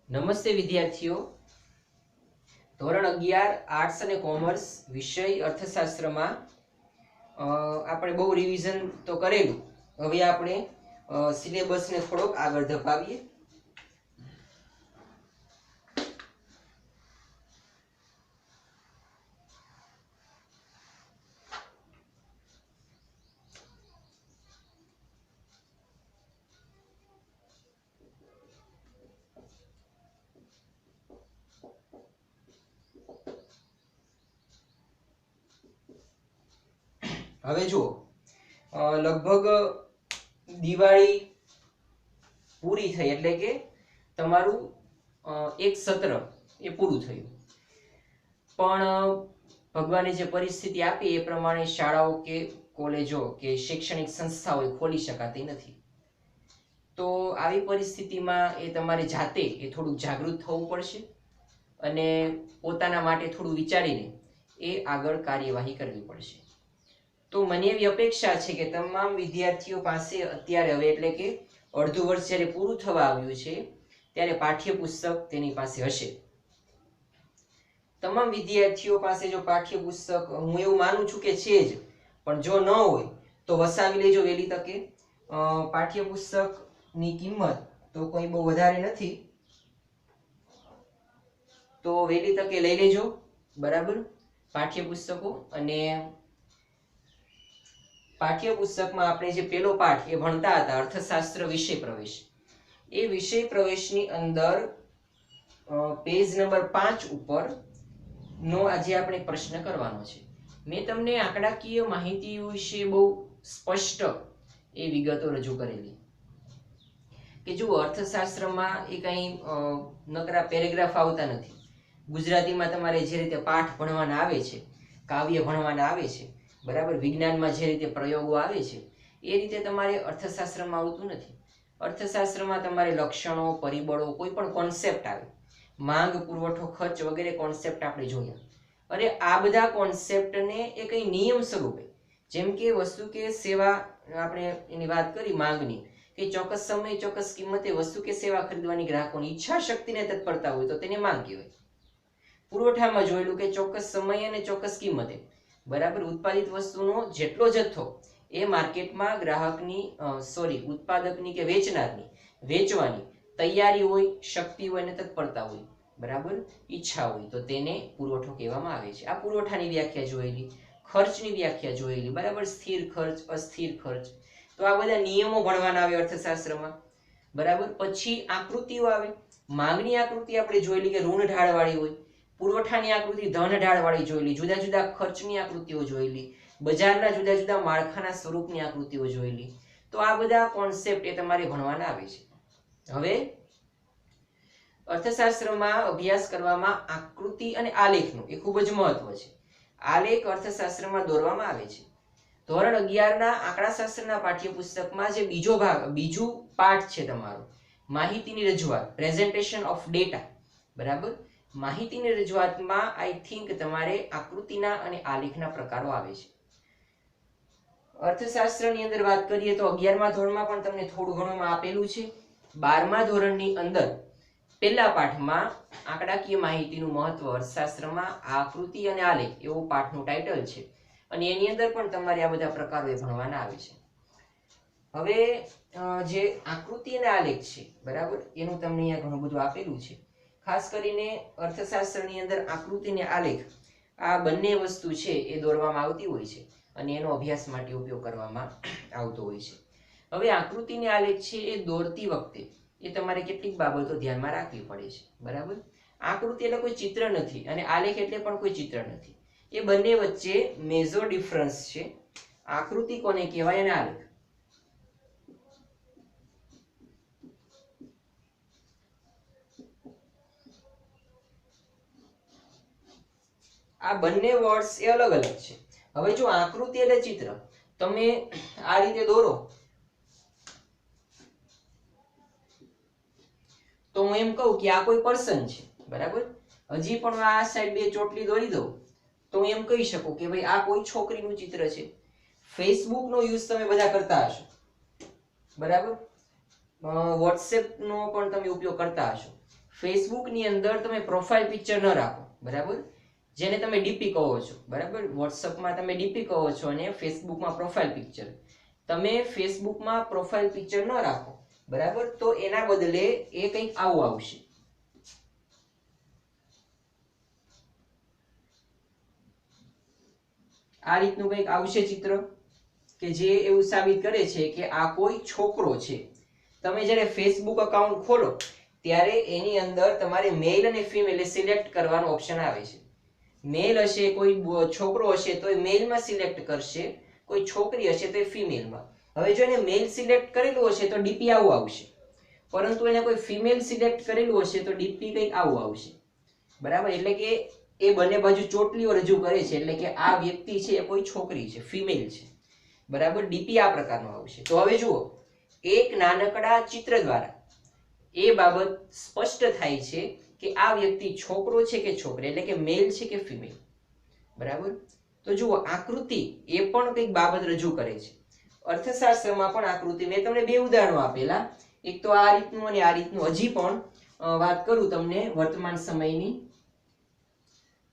નમસ્તે વિદ્યાર્થીઓ, ધોરણ 11 આર્ટ્સ અને કોમર્સ વિષય અર્થશાસ્ત્રમાં આપણે બહુ રિવિઝન તો કરેલું. હવે આપણે સિલેબસને થોડોક આગળ ધપાવીએ. હવે જુઓ, લગભગ દિવાળી પૂરી થઈ એટલે કે તમારું એક સત્ર એ પૂરું થયું, પણ ભગવાને જે પરિસ્થિતિ આપી એ પ્રમાણે શાળાઓ કે કોલેજો કે શૈક્ષણિક સંસ્થાઓ ખોલી શકાતી નથી. તો આવી પરિસ્થિતિમાં એ તમારે જાતે એ થોડું જાગૃત થવું પડશે અને પોતાના માટે થોડું વિચારીને એ આગળ કાર્યવાહી કરવી પડશે. તો મને એવી અપેક્ષા છે કે તમામ વિદ્યાર્થીઓ પાસે અત્યારે હવે એટલે કે અડધું વર્ષ જ્યારે પૂરું થવા આવ્યું છે ત્યારે પાઠ્યપુસ્તક તેની પાસે હશે. તમામ વિદ્યાર્થીઓ પાસે જો પાઠ્યપુસ્તક, હું એવું માનું છું કે છે જ, પણ જો ન હોય તો વસાવી લેજો વહેલી તકે. પાઠ્યપુસ્તકની કિંમત તો કોઈ બહુ વધારે નથી, તો વહેલી તકે લઈ લેજો. બરાબર, પાઠ્યપુસ્તકો. અને પાઠ્યપુસ્તકમાં આપણે જે પેલો પાઠ એ ભણતા હતા અર્થશાસ્ત્ર વિષય પ્રવેશ, એ વિષય પ્રવેશની અંદર પેજ નંબર 5 ઉપર નો આજે આપણે પ્રશ્ન કરવાનો છે. મેં તમને આંકડાકીય માહિતી વિશે બહુ સ્પષ્ટ એ વિગતો રજૂ કરેલી કે જો અર્થશાસ્ત્રમાં એ કંઈ નકરા પેરેગ્રાફ આવતા નથી. ગુજરાતીમાં તમારે જે રીતે પાઠ ભણવાના આવે છે, કાવ્ય ભણવાના આવે છે, બરાબર, વિજ્ઞાનમાં જે રીતે પ્રયોગો આવે છે એ રીતે તમારે અર્થશાસ્ત્રમાં આવતું નથી. અર્થશાસ્ત્રમાં તમારે લક્ષણો, પરિબળો, કોઈ પણ કોન્સેપ્ટ આવે, માંગ, પુરવઠો, ખર્ચ વગેરે કોન્સેપ્ટ આપણે જોયા. અને આ બધા કોન્સેપ્ટને એ કંઈ નિયમ સ્વરૂપે, જેમ કે વસ્તુ કે સેવા, આપણે એની વાત કરી માંગની, કે ચોક્કસ સમયે ચોક્કસ કિંમતે વસ્તુ કે સેવા ખરીદવાની ગ્રાહકોની ઈચ્છા શક્તિને તત્પરતા હોય તો તેને માંગ કહેવાય. પુરવઠામાં જોયેલું કે ચોક્કસ સમયે અને ચોક્કસ કિંમતે, બરાબર, ઉત્પાદિત વસ્તુનો જેટલો જથ્થો એ માર્કેટમાં ગ્રાહકની ઉત્પાદકની કે વેચનારની વેચવાની તૈયારી હોય, શક્તિ હોય અને તત્પરતા હોય, બરાબર, ઈચ્છા હોય, તો તેને પુરવઠો કહેવામાં આવે છે. આ પુરવઠાની વ્યાખ્યા જોયેલી, ખર્ચની વ્યાખ્યા જોયેલી, બરાબર, સ્થિર ખર્ચ, અસ્થિર ખર્ચ. તો આ બધા નિયમો ભણવાના આવે અર્થશાસ્ત્રમાં, બરાબર. પછી આકૃતિઓ આવે. માંગની આકૃતિ આપણે જોયેલી કે ઋણ ઢાળવાળી હોય, પુરવઠાની આકૃતિ ધન ઢાળવાળી જોયેલી, જુદા જુદા ખર્ચની આકૃતિઓ જોયેલી, બજારના જુદા જુદા માળખાના સ્વરૂપની આકૃતિઓ જોયેલી. તો આ બધા કોન્સેપ્ટ એ તમારે ભણવાના આવે છે. હવે અર્થશાસ્ત્રમાં અભ્યાસ કરવામાં આકૃતિ અને આલેખનું એ ખૂબ જ મહત્વ છે. આલેખ અર્થશાસ્ત્રમાં દોરવામાં આવે છે. ધોરણ 11 ના આંકડાશાસ્ત્રના પાઠ્યપુસ્તકમાં જે બીજું પાઠ છે તમારો, માહિતીની રજૂઆત, પ્રેઝન્ટેશન ઓફ ડેટા, બરાબર, માહિતીની રજૂઆતમાં આઈ થિંક તમારે આકૃતિના અને આલેખના પ્રકારો આવે છે. અર્થશાસ્ત્રની અંદર વાત કરીએ તો 11મા ધોરણમાં પણ તમને થોડું ઘણું આપેલું છે. 12મા ધોરણની અંદર પહેલા પાઠમાં આંકડાકીય માહિતીનું મહત્વ અર્થશાસ્ત્રમાં આકૃતિ અને આલેખ એવો પાઠનું ટાઇટલ છે, અને એની અંદર પણ તમારે આ બધા પ્રકારો ભણવાના આવે છે. હવે જે આકૃતિ અને આલેખ છે, બરાબર, એનું તમને અહીંયા ઘણું બધું આપેલું છે. ખાસ કરીને અર્થશાસ્ત્રની અંદર આકૃતિ અને આલેખ આ બંને વસ્તુ છે એ દોરવામાં આવતી હોય છે અને એનો અભ્યાસ માટે ઉપયોગ કરવામાં આવતો હોય છે. હવે આકૃતિ અને આલેખ છે એ દોરતી વખતે એ તમારે કેટલીક બાબતો ધ્યાનમાં રાખવી પડે છે, બરાબર. આકૃતિ એટલે કોઈ ચિત્ર નથી અને આલેખ એટલે પણ કોઈ ચિત્ર નથી. એ બંને વચ્ચે મેજર ડિફરન્સ છે. આકૃતિ કોને કહેવાય અને આલેખ. આ બંને વર્ડ્સ એ અલગ અલગ છે. હવે જો આકૃતિ એટલે ચિત્ર, તમે આ રીતે દોરો તો હું એમ કહું કે આ કોઈ પર્સન છે, બરાબર. હજી પણ આ સાઈડ બે ચોટલી દોરી દઉં તો હું એમ કહી શકું કે ભાઈ આ કોઈ છોકરીનું ચિત્ર છે. ફેસબુક નો યુઝ તમે બધા કરતા હશો, બરાબર. વોટ્સએપ નો પણ તમે ઉપયોગ કરતા હશો. ફેસબુકની અંદર તમે પ્રોફાઇલ પિક્ચર ન રાખો, બરાબર, જેને તમે ડીપી કહો છો, બરાબર. વોટ્સઅપમાં તમે ડીપી કહો છો અને ફેસબુકમાં પ્રોફાઇલ પિક્ચર. તમે ફેસબુકમાં પ્રોફાઇલ પિક્ચર ન રાખો, બરાબર, તો એના બદલે એ કંઈક આવું આવશે. આ રીતનું કંઈક આવશે ચિત્ર કે જે એવું સાબિત કરે છે કે આ કોઈ છોકરો છે. તમે જ્યારે ફેસબુક અકાઉન્ટ ખોલો ત્યારે એની અંદર તમારે મેલ અને ફિમેલ સિલેક્ટ કરવાનો ઓપ્શન આવે છે. મેલ હશે, કોઈ છોકરો હશે તો એ મેલમાં સિલેક્ટ કરશે, કોઈ છોકરી હશે તો એ ફિમેલમાં. હવે જો એને મેલ સિલેક્ટ કરેલું હશે તો ડીપી આવું આવશે, પરંતુ એને કોઈ ફિમેલ સિલેક્ટ કરેલું હશે તો ડીપી કંઈક આવું આવશે, બરાબર. એટલે કે એ બંને બાજુ ચોટલીઓ રજૂ કરે છે, એટલે કે આ વ્યક્તિ છે એ કોઈ છોકરી છે, ફિમેલ છે, બરાબર. ડીપી આ પ્રકારનો આવશે. તો હવે જુઓ, એક નાનકડા ચિત્ર દ્વારા એ બાબત સ્પષ્ટ થાય છે કે આ વ્યક્તિ છોકરો છે કે છોકરી, એટલે કે મેલ છે કે ફિમેલ, બરાબર. તો જુઓ, આકૃતિ એ પણ કંઈક બાબત રજૂ કરે છે. અર્થશાસ્ત્રમાં પણ આકૃતિ, મેં તમને બે ઉદાહરણો આપેલા, એક તો આ રીતનું અને આ રીતનું. હજી પણ વાત કરું તમને વર્તમાન સમયની,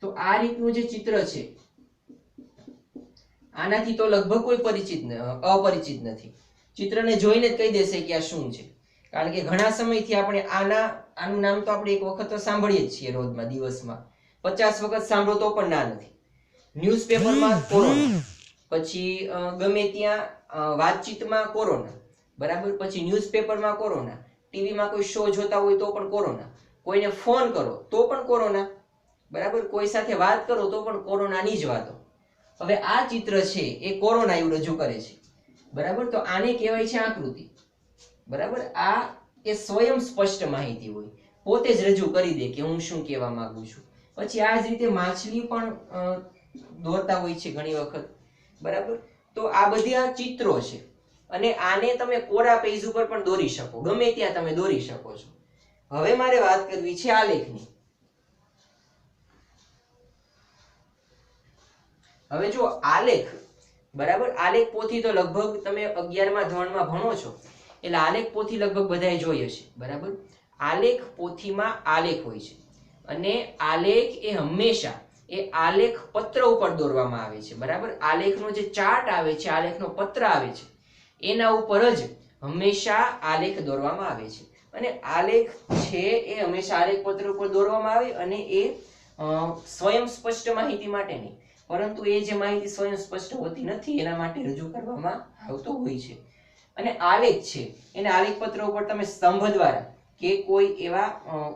તો આ રીતનું જે ચિત્ર છે આનાથી તો લગભગ કોઈ અપરિચિત નથી. ચિત્રને જોઈને જ કહી દેશે કે આ શું છે, કારણ કે ઘણા સમયથી આપણે આનું નામ તો આપણે એક વખત તો સાંભળીએ જ છીએ, રોજમાં, દિવસમાં 50 વખત સાંભળો તો પણ ના નથી. ન્યૂઝપેપરમાં કોરોના, પછી ગમે ત્યાં વાતચીતમાં કોરોના, બરાબર, પછી ન્યૂઝપેપરમાં કોરોના, ટીવીમાં કોઈ શો જોતા હોય તો પણ કોરોના, કોઈને ફોન કરો તો પણ કોરોના, બરાબર, કોઈ સાથે વાત કરો તો પણ કોરોનાની જ વાતો. હવે આ ચિત્ર છે એ કોરોના એવું રજૂ કરે છે, બરાબર. તો આને કહેવાય છે આકૃતિ, બરાબર. આ એ સ્વયં સ્પષ્ટ માહિતી હોય, પોતે જ રજૂ કરી દે કે હું શું કહેવા માંગુ છું. પછી આ જ રીતે માછલી પણ દોરતા હોય છે ઘણી વખત, બરાબર. તો આ બધી આ ચિત્રો છે અને આને તમે કોરા પેજ ઉપર પણ દોરી શકો, ગમે ત્યાં તમે દોરી શકો છો. હવે મારે વાત કરવી છે આલેખની. હવે જો આલેખ, બરાબર, આલેખ પોથી તો લગભગ તમે 11મા ધોરણમાં ભણો છો, એટલે આલેખ પોથી લગભગ બધાએ જોઈ હશે, બરાબર. આલેખ પોથીમાં આલેખ હોય છે અને આલેખ એ હંમેશા એ આલેખ પત્ર ઉપર દોરવામાં આવે છે, બરાબર. આલેખનો જે ચાર્ટ આવે છે, આલેખનો પત્ર આવે છે, એના ઉપર જ હંમેશા આલેખ દોરવામાં આવે છે. અને આલેખ છે એ હંમેશા આલેખ પત્ર ઉપર દોરવામાં આવે અને એ સ્વયં સ્પષ્ટ માહિતી માટે નહીં, પરંતુ એ જે માહિતી સ્વયં સ્પષ્ટ હોતી નથી એના માટે રજૂ કરવામાં આવતો હોય છે. અને આલેખ છે એને આલેખ પત્ર ઉપર તમે સ્તંભ દ્વારા કે કોઈ એવા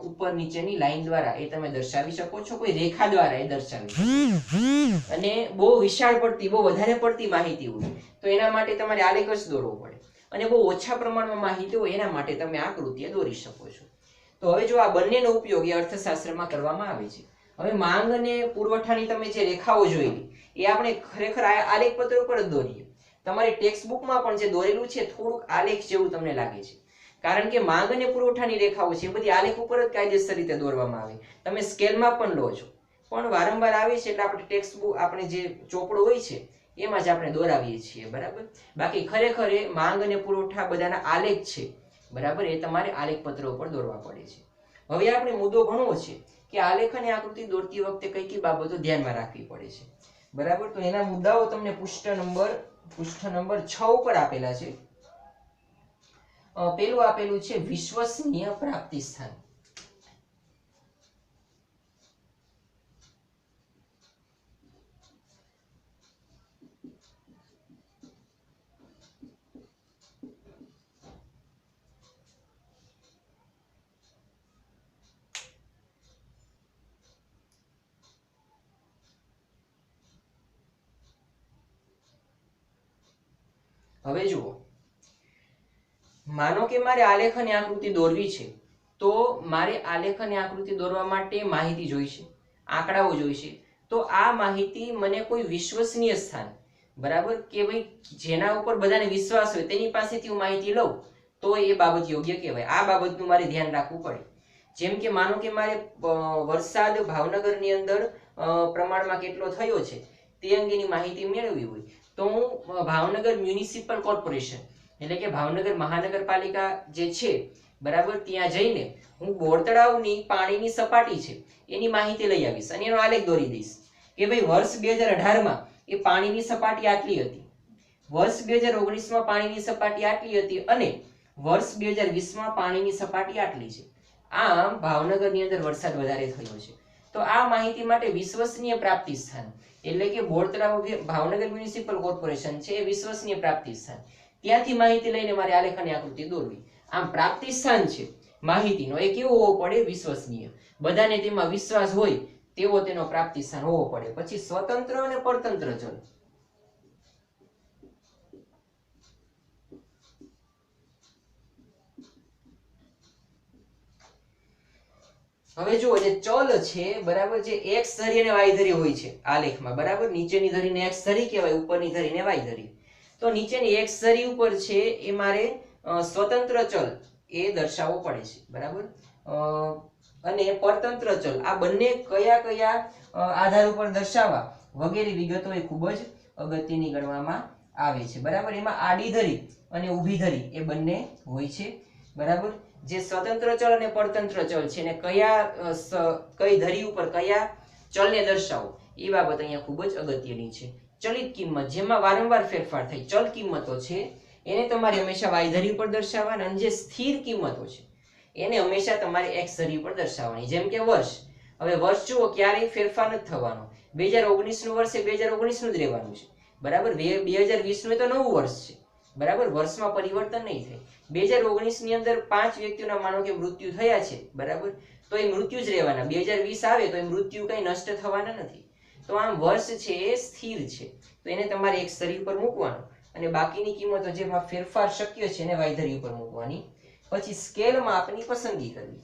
ઉપર નીચેની લાઈન દ્વારા એ તમે દર્શાવી શકો છો, કોઈ રેખા દ્વારા એ દર્શાવી શકો. અને બહુ વિશાળ પડતી, બહુ વધારે પડતી માહિતી હોય તો એના માટે તમારે આલેખ જ દોરવો પડે, અને બહુ ઓછા પ્રમાણમાં માહિતી હોય એના માટે તમે આકૃતિ દોરી શકો છો. તો હવે જો આ બંનેનો ઉપયોગ એ અર્થશાસ્ત્રમાં કરવામાં આવે છે. હવે માંગ અને પુરવઠાની તમે જે રેખાઓ જોઈ એ આપણે ખરેખર આલેખ પત્ર ઉપર જ દોરીએ. તમારી ટેક્સ્ટ બુકમાં પણ જે દોરેલું છે થોડુંક આલેખ જેવું તમને લાગે છે, કારણ કે માંગ અને પુરવઠાની રેખાઓ છે એ બધી આલેખ ઉપર જ કાયદેસર રીતે દોરવામાં આવે. તમે સ્કેલમાં પણ લો છો, પણ વારંવાર આવે છે એટલે આપણે ટેક્સ્ટ બુક, આપણે જે ચોપડો હોય છે એમાં જ આપણે દોરાવીએ છીએ, બરાબર. બાકી ખરેખર એ માંગ અને પુરવઠા બધાના આલેખ છે, બરાબર, એ તમારે આલેખ પત્ર ઉપર દોરવા પડે છે. હવે આપણે મુદ્દો ભણવો છે કે આલેખ અને આકૃતિ દોરતી વખતે કઈ કઈ બાબતો ધ્યાનમાં રાખવી પડે છે, બરાબર. તો એના મુદ્દાઓ તમને પૃષ્ઠ નંબર 6 ઉપર આપેલા છે. પેલું આપેલું છે વિશ્વસનીય પ્રાપ્તિ સ્થાન. હવે જુઓ, માનો કે મારે આલેખ અને આકૃતિ દોરવી છે, તો મારે આલેખ અને આકૃતિ દોરવા માટે માહિતી જોઈશે, આંકડાઓ જોઈશે. તો આ માહિતી મને કોઈ વિશ્વસનીય સ્થાન, બરાબર, કે ભાઈ જેના ઉપર બધાને વિશ્વાસ હોય તેની પાસેથી હું માહિતી લઉં તો એ બાબત યોગ્ય કહેવાય. આ બાબતનું મારે ધ્યાન રાખવું પડે. જેમ કે માનો કે મારે વરસાદ ભાવનગરની અંદર પ્રમાણમાં કેટલો થયો છે તે અંગેની માહિતી મેળવવી હોય તો હું ભાવનગર મ્યુનિસિપલ કોર્પોરેશન, એટલે કે ભાવનગર મહાનગરપાલિકા જે છે બરાબર, ત્યાં જઈને હું બોર તળાવની પાણીની સપાટી છે એની માહિતી લઈ આવીશ અને એનો આલેખ દોરી દઈશ કે ભાઈ વર્ષ 2018માં એ પાણીની સપાટી આટલી હતી, વર્ષ 2019માં પાણીની સપાટી આટલી હતી અને વર્ષ 2020માં પાણીની સપાટી આટલી છે. આમ ભાવનગરની અંદર વરસાદ વધારે થયો છે. તો આ માહિતી માટે વિશ્વસનીય પ્રાપ્તિ સ્થાન એટલે કે બોર તળાવ ભાવનગર મ્યુનિસિપલ કોર્પોરેશન છે એ વિશ્વસનીય પ્રાપ્તિ સ્થાન, ત્યાંથી માહિતી લઈને મારે આલેખ અને આકૃતિ દોરવી. આમ પ્રાપ્તિ સ્થાન છે માહિતીનો એ કેવો હોવો પડે? વિશ્વસનીય, બધાને તેમાં વિશ્વાસ હોય તેવો તેનો પ્રાપ્તિ સ્થાન હોવો પડે. પછી સ્વતંત્ર અને પરતંત્ર ચલ. હવે જુઓ, જે ચલ છે બરાબર, જે એક્સ ધરી અને વાય ધરી હોય છે આલેખમાં, બરાબર, નીચેની ધરીને એક્સ ધરી કહેવાય, ઉપરની ધરીને વાય ધરી. તો નીચેની એક્સ ધરી ઉપર છે એ મારે સ્વતંત્ર ચલ એ દર્શાવવો પડે છે, બરાબર, અને પરતંત્ર ચલ આ બંને કયા કયા આધાર ઉપર દર્શાવવા વગેરે વિગતો એ ખૂબ જ અગત્યની ગણવામાં આવે છે, બરાબર. એમાં આડી ધરી અને ઊભી ધરી એ બંને હોય છે, બરાબર. જે સ્વતંત્ર ચલ અને પરતંત્ર ચલ છે ને કઈ ધરી ઉપર કયા ચલને દર્શાવો એ બાબત અહીંયા ખૂબ જ અગત્યની છે. ચલિત કિંમત જેમાં વારંવાર ફેરફાર થાય ચલ કિંમતો છે એને તમારે હંમેશા વાય ધરી ઉપર દર્શાવવાની, અને જે સ્થિર કિંમતો છે એને હંમેશા તમારે એક્સ ધરી ઉપર દર્શાવવાની. જેમ કે વર્ષ, હવે વર્ષ જુઓ ક્યારેય ફેરફાર નથી થવાનો. 2019 નું વર્ષ એ 2019 નું જ રહેવાનું છે, બરાબર. 2020 નું તો નવું વર્ષ છે, બરાબર, વર્ષમાં પરિવર્તન નહીં થાય. 2019 ની અંદર 5 વ્યક્તિઓના માનો કે મૃત્યુ થયા છે, બરાબર, તો એ મૃત્યુ જ રહેવાના. 2020 આવે તો એ મૃત્યુ કઈ નષ્ટ થવાના નથી. તો આમ વર્ષ છે એ સ્થિર છે, તો એને તમારે એક્સ ધરી ઉપર મૂકવાનું, અને બાકીની કિંમતો જેમાં ફેરફાર શક્ય છે એને વાય ધરી ઉપર મૂકવાની. પછી સ્કેલ માપની પસંદગી કરવી.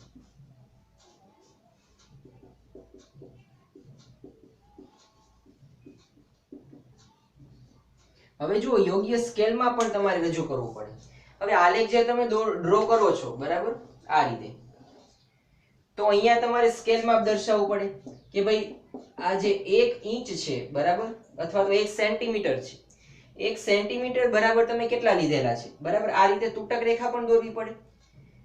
હવે જુઓ, યોગ્ય સ્કેલમાં પણ તમારે રજૂ કરવું પડે. હવે આલેખ જે તમે ડ્રો કરો છો, બરાબર, આ રીતે, તો અહીંયા તમારે સ્કેલ માપ દર્શાવવું પડે કે ભાઈ આ જે 1 ઇંચ છે, બરાબર, અથવા તો 1 સેન્ટીમીટર છે, 1 સેન્ટીમીટર બરાબર તમે કેટલા લીધેલા છે, બરાબર. આ રીતે તૂટક રેખા પણ દોરવી પડે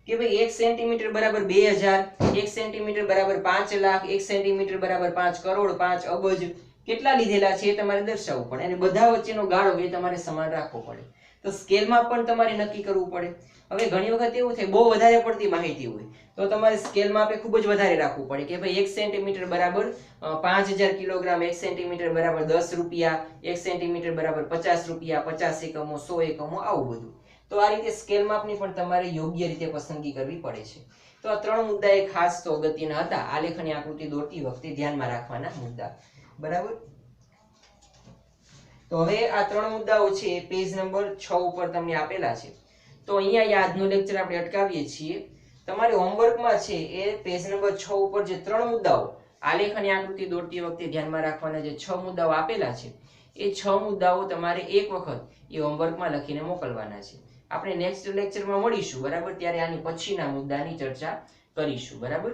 કે ભાઈ 1 સેન્ટીમીટર બરાબર 2000, 1 સેન્ટીમીટર બરાબર 5 લાખ, 1 સેન્ટીમીટર બરાબર 5 કરોડ, 5 અબજ કેટલા લીધેલા છે એ તમારે દર્શાવવું પડે, અને બધા વચ્ચેનો ગાળો એ તમારે સમાન રાખવો પડે. તો સ્કેલમાં પણ તમારે નક્કી કરવું પડે. હવે ઘણી વખત એવું થાય બહુ વધારે પડતી માહિતી હોય તો તમારે સ્કેલ માપે ખૂબ જ વધારે રાખવું પડે કે ભાઈ 1 સેન્ટીમીટર બરાબર 5000 કિલોગ્રામ, 1 સેન્ટીમીટર બરાબર 10 રૂપિયા, 1 સેન્ટીમીટર બરાબર 50 રૂપિયા, 50 એકમો, 100 એકમો, આવું બધું. તો આ રીતે સ્કેલ માપની પણ તમારે યોગ્ય રીતે પસંદગી કરવી પડે છે. તો આ 3 મુદ્દા એ ખાસ તો અગત્યના હતા આલેખ અને આકૃતિ દોરતી વખતે ધ્યાનમાં રાખવાના મુદ્દા, બરાબર. તો હવે આ 3 મુદ્દાઓ છે પેજ નંબર 6 ઉપર તમને આપેલા છે. તો અહીંયા આજનો લેક્ચર આપણે અટકાવીએ છીએ. તમારે હોમવર્કમાં છે એ પેજ નંબર 6 ઉપર જે 3 મુદ્દાઓ આલેખ અને આકૃતિ દોરતી વખતે ધ્યાનમાં રાખવાના જે 6 મુદ્દાઓ આપેલા છે એ 6 મુદ્દાઓ તમારે એક વખત એ હોમવર્કમાં લખીને મોકલવાના છે. આપણે નેક્સ્ટ લેક્ચરમાં મળીશું, બરાબર, ત્યારે આની પછીના મુદ્દાની ચર્ચા કરીશું, બરાબર.